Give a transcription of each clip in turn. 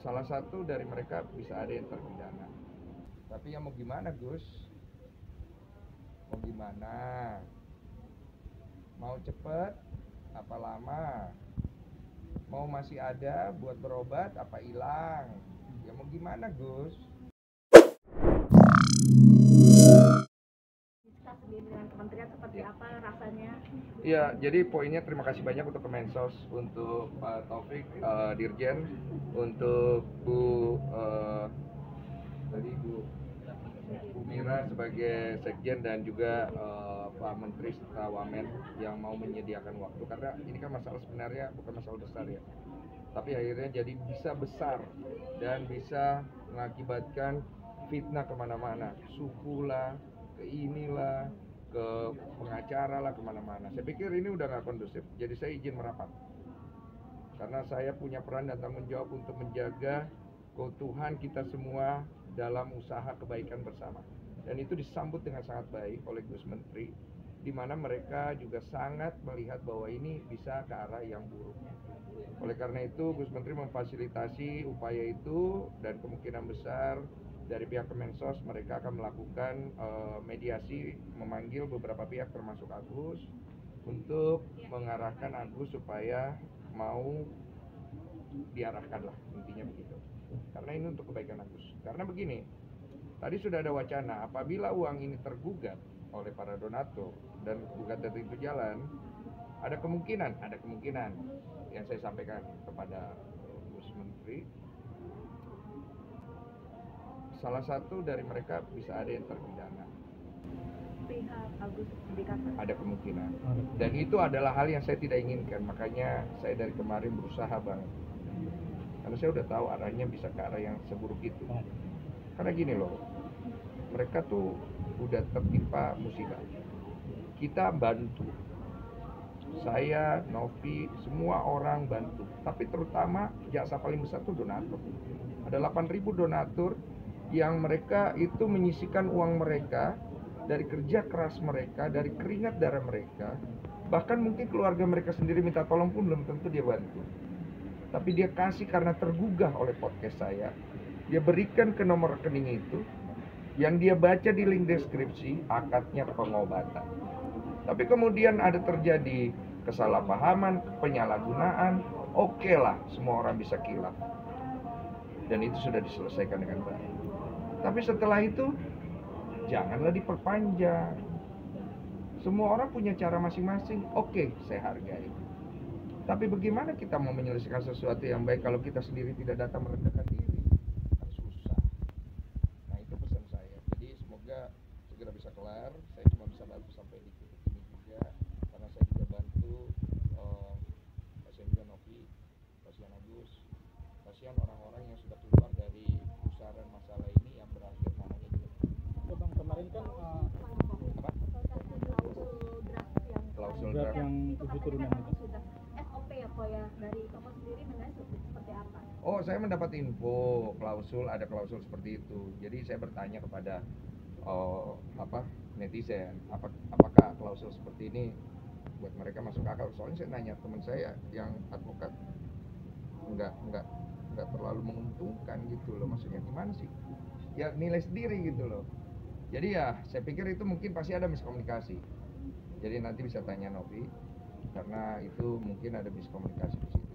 salah satu dari mereka bisa ada yang terpidana. Tapi ya mau gimana Gus? Mau gimana? Mau cepet apa lama? Mau masih ada buat berobat apa hilang? Ya mau gimana Gus? Kita sendiri dengan kementerian seperti apa rasanya? Ya, jadi poinnya terima kasih banyak untuk Kemensos, untuk Pak Taufik, Dirjen, untuk tadi Bu Mira sebagai Sekjen dan juga Pak Menteri serta Wamen yang mau menyediakan waktu, karena ini kan masalah sebenarnya bukan masalah besar ya, tapi akhirnya jadi bisa besar dan bisa mengakibatkan fitnah kemana-mana, suku lah, ke inilah, ke pengacara lah, kemana-mana. Saya pikir ini udah nggak kondusif, jadi saya izin merapat karena saya punya peran dan tanggung jawab untuk menjaga keutuhan kita semua dalam usaha kebaikan bersama. Dan itu disambut dengan sangat baik oleh Gus Menteri, di mana mereka juga sangat melihat bahwa ini bisa ke arah yang buruk. Oleh karena itu, Gus Menteri memfasilitasi upaya itu, dan kemungkinan besar dari pihak Kemensos mereka akan melakukan mediasi, memanggil beberapa pihak termasuk Agus untuk mengarahkan Agus supaya mau diarahkan lah, intinya begitu. Karena ini untuk kebaikan Agus. Karena begini, tadi sudah ada wacana apabila uang ini tergugat oleh para donatur dan gugatan itu jalan, ada kemungkinan yang saya sampaikan kepada Gus Menteri, salah satu dari mereka bisa ada yang terpidana. Pihak Agus dikatakan Ada kemungkinan. Dan itu adalah hal yang saya tidak inginkan, makanya saya dari kemarin berusaha banget. Karena saya udah tahu arahnya bisa ke arah yang seburuk itu. Karena gini loh, mereka tuh udah tertimpa musibah. Kita bantu. Saya, Novi, semua orang bantu. Tapi terutama jasa paling besar tuh donatur. Ada 8.000 donatur yang mereka itu menyisihkan uang mereka dari kerja keras mereka, dari keringat darah mereka. Bahkan mungkin keluarga mereka sendiri minta tolong pun belum tentu dia bantu. Tapi dia kasih karena tergugah oleh podcast saya. Dia berikan ke nomor rekening itu, yang dia baca di link deskripsi, akadnya pengobatan. Tapi kemudian ada terjadi kesalahpahaman, penyalahgunaan, oke lah, semua orang bisa khilaf. Dan itu sudah diselesaikan dengan baik. Tapi setelah itu, janganlah diperpanjang. Semua orang punya cara masing-masing, oke, saya hargai. Tapi bagaimana kita mau menyelesaikan sesuatu yang baik kalau kita sendiri tidak datang merendahkan diri? Kan susah. Nah itu pesan saya. Jadi semoga segera bisa kelar. Saya cuma bisa bantu sampai di titik ini juga, karena saya juga bantu kasihan juga Novi, kasihan Agus, kasihan orang-orang yang sudah keluar dari pusaran masalah ini yang berakhir namanya juga. Ya Bang, kemarin kan Apa? Klausul draft draft. yang 7 turunan itu. sudah SOP ya Pak ya, dari toko sendiri mengenai seperti apa? Oh, saya mendapat info ada klausul seperti itu. Jadi saya bertanya kepada netizen, apakah klausul seperti ini buat mereka masuk akal? Soalnya saya nanya teman saya yang advokat, nggak terlalu menguntungkan gitu loh. Maksudnya gimana sih? Ya nilai sendiri gitu loh. Jadi ya saya pikir itu mungkin pasti ada miskomunikasi. Jadi nanti bisa tanya Novi, karena itu mungkin ada miskomunikasi di situ.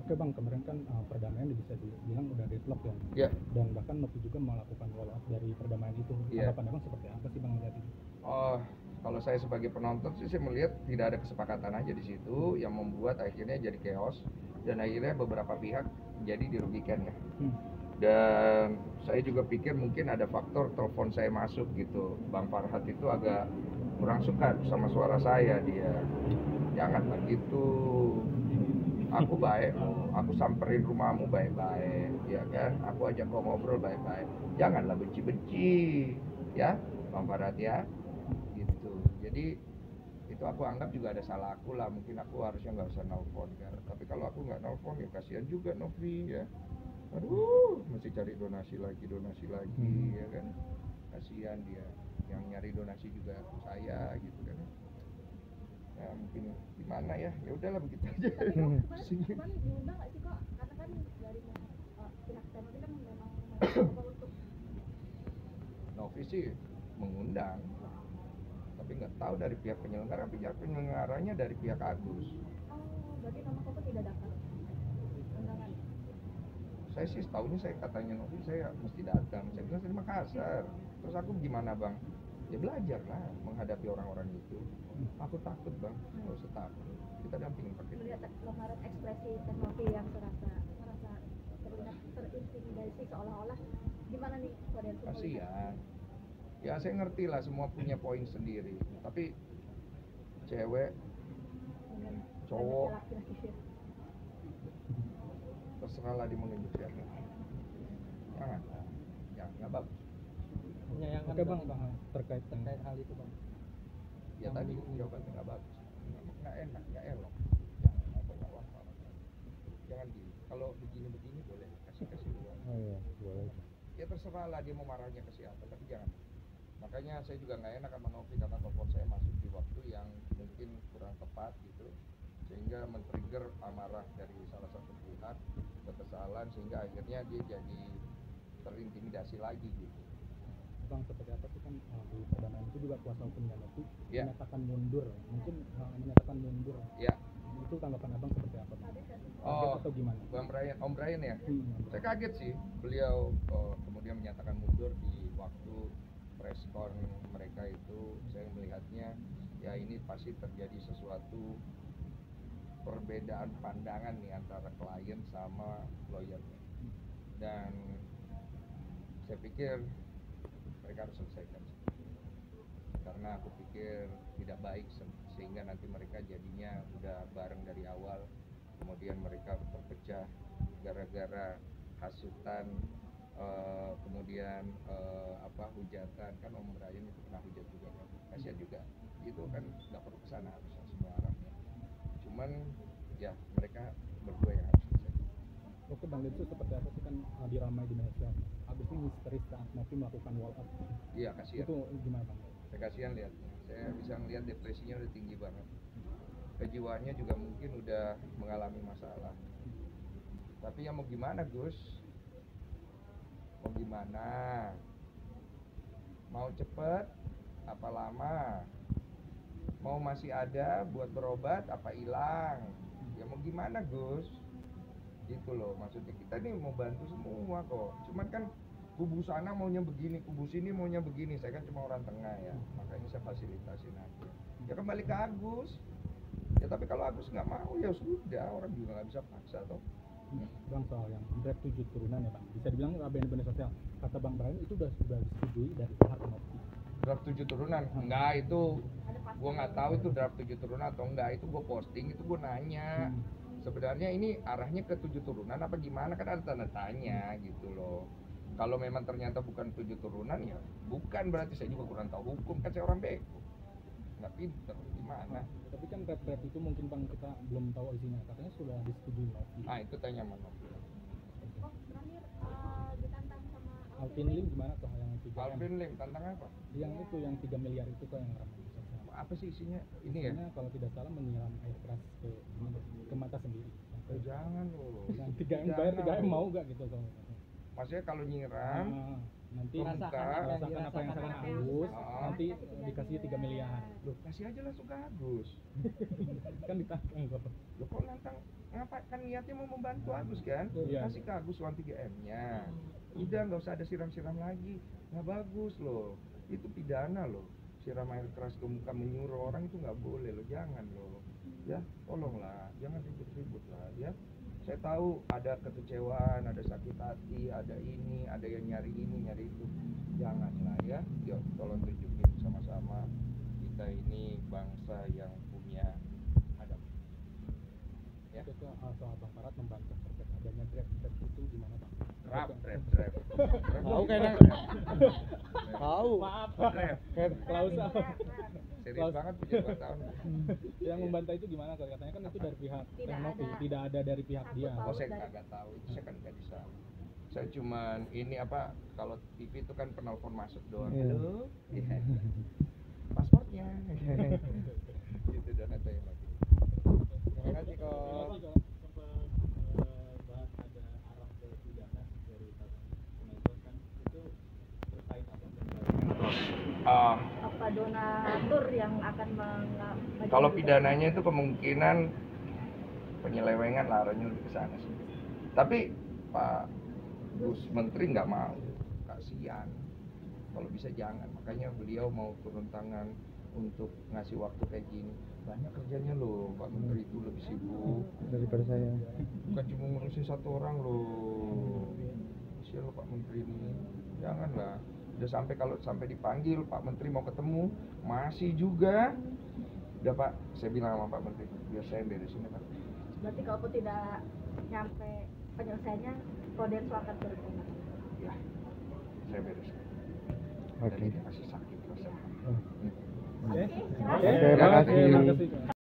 Oke Bang, kemarin kan perdamaian bisa dibilang udah deadlock ya. Ya. Dan bahkan Novi juga melakukan roll out dari perdamaian itu. Iya. Tanggapan Abang seperti apa sih Bang melihat itu? Oh, kalau saya sebagai penonton sih saya melihat tidak ada kesepakatan aja di situ yang membuat akhirnya jadi chaos dan akhirnya beberapa pihak jadi dirugikan ya. Dan saya juga pikir mungkin ada faktor telepon saya masuk gitu. Bang Farhat itu agak kurang suka sama suara saya, dia. Jangan begitu. Aku baik, aku samperin rumahmu baik-baik, ya kan? Aku ajak kau ngobrol baik-baik. Janganlah benci-benci, ya, Bang Farhat ya. Gitu. Jadi itu aku anggap juga ada salah aku lah. Mungkin aku harusnya nggak usah nelfon kan. Tapi kalau aku nggak nelfon ya kasihan juga Novi ya. Aduh, mesti cari donasi lagi ya kan. Kasihan dia. Yang nyari donasi juga saya gitu kan. Ya mungkin gimana ya udahlah begitu aja. Kemarin diundang nggak sih kok, karena kan dari sih mengundang, tapi nggak tahu dari pihak penyelenggaranya dari pihak Agus. Berarti nama Koko tidak dapat undangan. Saya sih setahunya saya katanya Novi saya mesti datang. Saya bilang saya di Makassar. Terus aku gimana bang? Ya belajar lah menghadapi orang-orang itu. Aku takut bang, nggak usah takut. Kita dampingin pakai. Melihat kemarin ekspresi Teh Novi yang merasa terlihat terintimidasi seolah-olah gimana nih kode etik? Kasihan. Ya saya ngerti lah semua punya poin sendiri. Tapi cewek, Dengan cowok, laki-laki. terserah lah dia menunjuk siapa. Jangan, ya nggak bagus. Menyayangkan Oke bang, terkait hal itu bang. Ya tadi jawabannya nggak bagus, nggak enak, nggak elok. Jangan gini. Kalau begini boleh kasih ruang. oh iya boleh. Ya terserah lah dia mau marahnya ke siapa, tapi jangan. Makanya saya juga nggak enak sama Novi karena telepon saya masuk di waktu yang mungkin kurang tepat gitu, sehingga men-trigger amarah dari salah satu pihak, kekesalan, sehingga akhirnya dia jadi terintimidasi lagi gitu. Bang, seperti apa sih kan di perdamaian itu juga kuasa hukumnya Novi Ya. menyatakan mundur, mungkin menyatakan mundur. Ya, Itu tanggapan abang seperti apa bang? Oh. Kaget atau gimana? Om Brian ya. Saya kaget sih, beliau kemudian menyatakan mundur di waktu press con mereka itu. Saya melihatnya ya ini pasti terjadi sesuatu perbedaan pandangan nih antara klien sama lawyernya, dan saya pikir mereka harus selesaikan karena aku pikir tidak baik sehingga nanti mereka jadinya udah bareng dari awal, kemudian mereka terpecah gara-gara hasutan, kemudian hujatan. Kan Om Brian itu kena hujat juga kan, kasihan juga itu kan, nggak perlu kesana harusnya semua arahnya, cuman ya mereka berdua yang harus selesai. Oke bang, itu seperti apa sih kan diramai di Indonesia? Abis ini histeris saat Novi melakukan wall up. Iya kasihan, Itu gimana bang? saya kasihan lihat, saya bisa ngelihat depresinya udah tinggi banget, kejiwaannya juga mungkin udah mengalami masalah. Tapi ya mau gimana Gus, mau gimana, mau cepet apa lama, mau masih ada buat berobat apa hilang, ya mau gimana Gus, gitu loh. Maksudnya kita nih mau bantu semua kok, cuman kan kubu sana maunya begini, kubu sini maunya begini. Saya kan cuma orang tengah ya, makanya saya fasilitasin aja. Ya kembali ke Agus. Ya tapi kalau Agus nggak mau ya sudah, orang juga nggak bisa paksa toh. Bang, soal yang draft 7 turunan ya bang, bisa dibilang ABN sosial, kata bang Brian itu sudah disetujui dari pihak Novi. Draft 7 turunan, enggak itu gua nggak tahu itu draft 7 turunan atau enggak, itu gua posting, itu gua nanya. Sebenarnya ini arahnya ke 7 turunan apa gimana, kan ada tanda tanya gitu loh. Kalau memang ternyata bukan 7 turunan ya bukan, berarti saya juga kurang tahu hukum, kan saya orang bego, nggak pinter gimana. Tapi kan draft itu mungkin bang kita belum tahu isinya, katanya sudah disetujui Novi. Nah itu tanya sama Novi. Oh, terakhir ditantang sama Alvin Lim gimana tuh yang 3 Alvin Lim tantang apa? Yang itu yang 3 miliar itu kok yang ramai di sosial. Apa sih isinya? Ini ya? Karena kalau tidak salah menyiram air keras ke mata sendiri. Oh, jangan loh. Yang 3M bayar 3M mau gak gitu kalau Maksudnya kalau nyiram nanti Rasakan rasakan apa yang rasakan Agus, nanti dikasih 3 miliar. loh, kasih aja langsung ke Agus. Kan ditantang kok. Loh kok nantang, ngapa, kan niatnya mau membantu Agus kan? Iya. Kasih ke Agus uang 3M-nya. Udah nggak usah ada siram-siram lagi, nggak bagus loh. Itu pidana loh. Siram air keras ke muka menyuruh orang itu nggak boleh loh, jangan loh. Ya tolonglah, jangan ribut-ribut lah ya. Saya tahu ada kekecewaan, ada sakit hati, ada ini, ada yang nyari ini, nyari itu. Janganlah ya. Yuk tolong tunjukin sama-sama kita ini bangsa yang punya adab. Ya. Itu soal Bang Farad membantah terkait adanya draft itu gimana bang? Rap. Tahu kayaknya. Tahu. Maaf. Rap. Klausa. Serius banget punya 2 tahun. Yang membantah itu gimana? Katanya kan itu dari pihak Tidak Novi, ada. tidak ada dari pihak dia. Oh saya kagak tahu, itu saya kan nggak bisa. Saya cuman ini apa, kalau TV itu kan penelpon masuk doang. Iya. Halo, iya. Pasportnya. Gitu dan ada yang lagi. Terima kasih kok. Bahas ada arah ke pidana dari Kemensos kan itu terkait apa? apa donatur yang akan Kalau pidananya itu kemungkinan penyelewengan lah, arahnya lebih ke sana sih. Tapi Pak Gus Menteri nggak mau, kasihan. Kalau bisa jangan, makanya beliau mau turun tangan untuk ngasih waktu kayak gini. Banyak kerjanya loh, Pak Menteri itu lebih sibuk Daripada saya. bukan cuma ngurusin satu orang loh. Kasihan loh Pak Menteri ini, janganlah. Udah sampai kalau sampai dipanggil Pak Menteri mau ketemu masih juga. Udah Pak, saya bilang sama Pak Menteri, biar saya beresin ya Pak. Berarti kalaupun tidak nyampe penyelesaiannya, Kodensu akan turun tangan. Ya, saya beresin. Oke. Dan ini masih sakit rasanya. Oke. Oke, Oke, makasih. Terima kasih.